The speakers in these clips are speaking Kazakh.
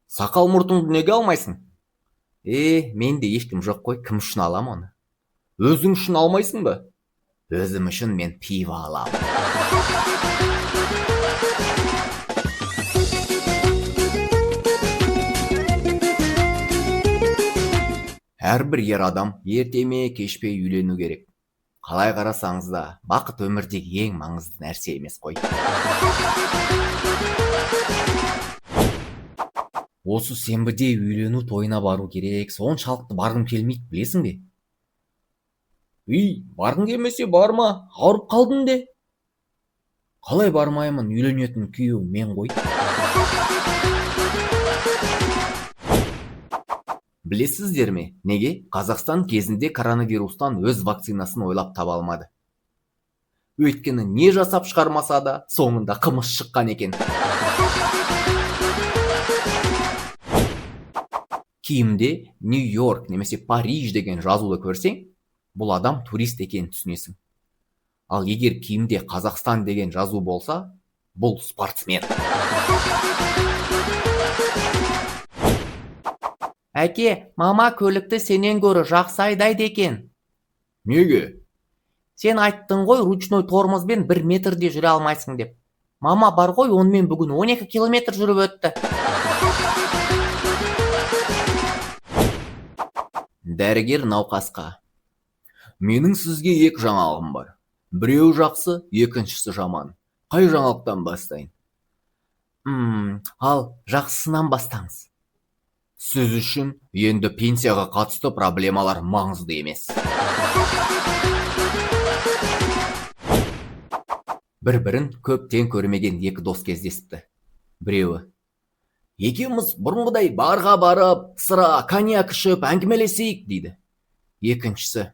Сақал мұртыңды неге алмайсың? Менде ешкім жоқ қой, кім үшін алам оны? Өзің үшін алмайсың ба? Өзім үшін мен пиво алам. Әрбір ер адам ерте ме кеш пе үйлену керек. Қалай қарасаңыз да, бақыт өмірдегі ең маңызды нәрсе емес қой. Осы сенбіде үйлену тойына бару керек, соншалықты барғым келмейді, білесің бе? Барғың келмесе барма, ауырып қалдың де. Қалай бармаймын, үйленетін күйеу мен ғой. Білесіздер ме, неге Қазақстан кезінде коронавирустан өз вакцинасын ойлап таба алмады? Өйткені не жасап шығармаса да, соңында қымыз шыққан екен. Киімде Нью-Йорк немесе Париж деген жазуды көрсең, бұл адам турист екенін түсінесің. Ал егер киімде Қазақстан деген жазу болса, бұл спортсмен. Әке, мама көлікті сенен гөрі жақсы айдайды екен. Неге? Сен айттың ғой, ручной тормозбен 1 метрде жүре алмайсың деп. Мама бар ғой, онымен бүгін 12 километр жүріп өтті. Дәрігер науқасқа: менің сізге 2 жаңалығым бар. Біреу жақсы, екіншісі жаман. Қай жаңалықтан бастайын? Ал жақсысынан бастаңыз. Сіз үшін енді пенсияға қатысты проблемалар маңызды емес. Бір-бірін көптен көрмеген 2 дос кездесіпті. Біреуі: екеуміз бұрынғыдай барға барып, сыра, коньяк ішіп, әңгімелесейік, дейді. Екіншісі: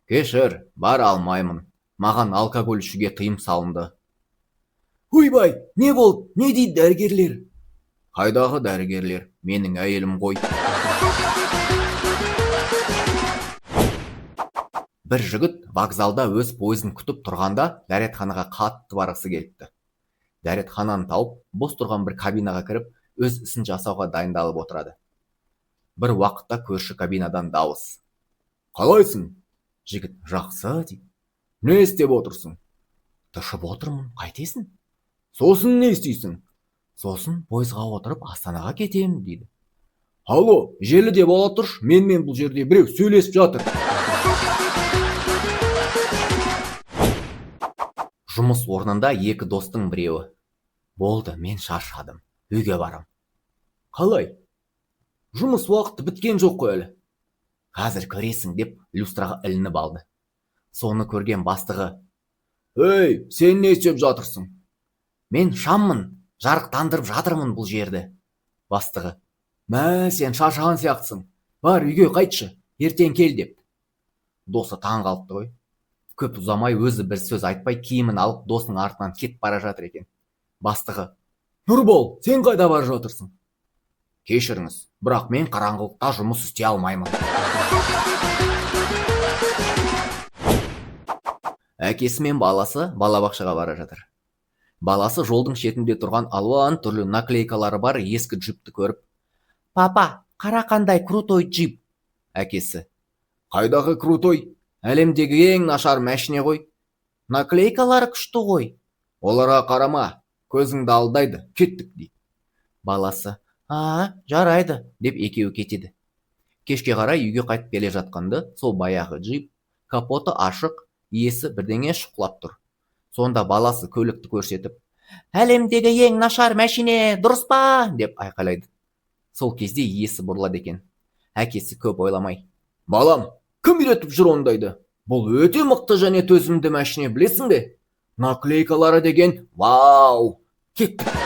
кешір, бара алмаймын. Маған алкоголь ішуге тыйым салынды. Ойбай, не болды? Не дейді дәрігерлер? Қайдағы дәрігерлер? Менің әйелім ғой. Бір жігіт вокзалда өз пойызын күтіп тұрғанда дәретханаға қатты барғысы келіпті. Дәретхананы тауып, бос тұрған бір кабинаға кіріп, өз ісін жасауға дайындалып отырады. Бір уақытта көрші кабинадан дауыс: қалайсың? Жігіт: жақсы, дейді. Не істеп отырсың? Тышып отырмын, қайтесің? Сосын не істейсің? Сосын пойызға отырып Астанаға кетемін, дейді. Алло, желіде бола тұрш, менімен бұл жерде біреу сөйлесіп жатыр. Жұмыс орнында 2 достың біреуі: болды, мен шаршадым, үйге барам. Қалай? Жұмыс уақыты біткен жоқ қой әлі. Қазір көресің, деп люстраға ілініп алды. Соны көрген бастығы: ей, сен не істеп жатырсың? Мен шаммын, жарықтандырып жатырмын бұл жерді. Бастығы: мә, сен шаршаған сияқтысың. Бар, үйге қайтшы, ертең кел, деп. Досы таң қалыпты ғой. Көп ұзамай өзі бір сөз айтпай киімін алып досының артынан кетіп бара жатыр екен. Бастығы: Нұрбол, сен қайда бара жатырсың? Кешіріңіз, бірақ мен қараңғылықта жұмыс істей алмаймын. Әкесі мен баласы балабақшаға бара жатыр. Баласы жолдың шетінде тұрған алуан түрлі наклейкалары бар ескі джипті көріп: папа, қара қандай крутой джип. Әкесі: қайдағы крутой? Әлемдегі ең нашар мәшіне ғой. Наклейкалары күшті ғой. Оларға қарама, көзіңді алдайды, кеттік, дейді. Баласы: жарайды, деп екеуі кетеді. Кешке қарай үйге қайтып келе жатқанды, сол баяғы джип, капоты ашық, иесі бірдеңе шұқылап тұр. Сонда баласы көлікті көрсетіп: әлемдегі ең нашар мәшине, дұрыс па? Деп айқайлайды. Сол кезде иесі бұрылады екен. Әкесі көп ойламай: балам, кім үйретіп жүр ондайды? Бұл өте мықты және төзімді мәшине, білесің бе? Наклейкалары деген, вау! Кеттік.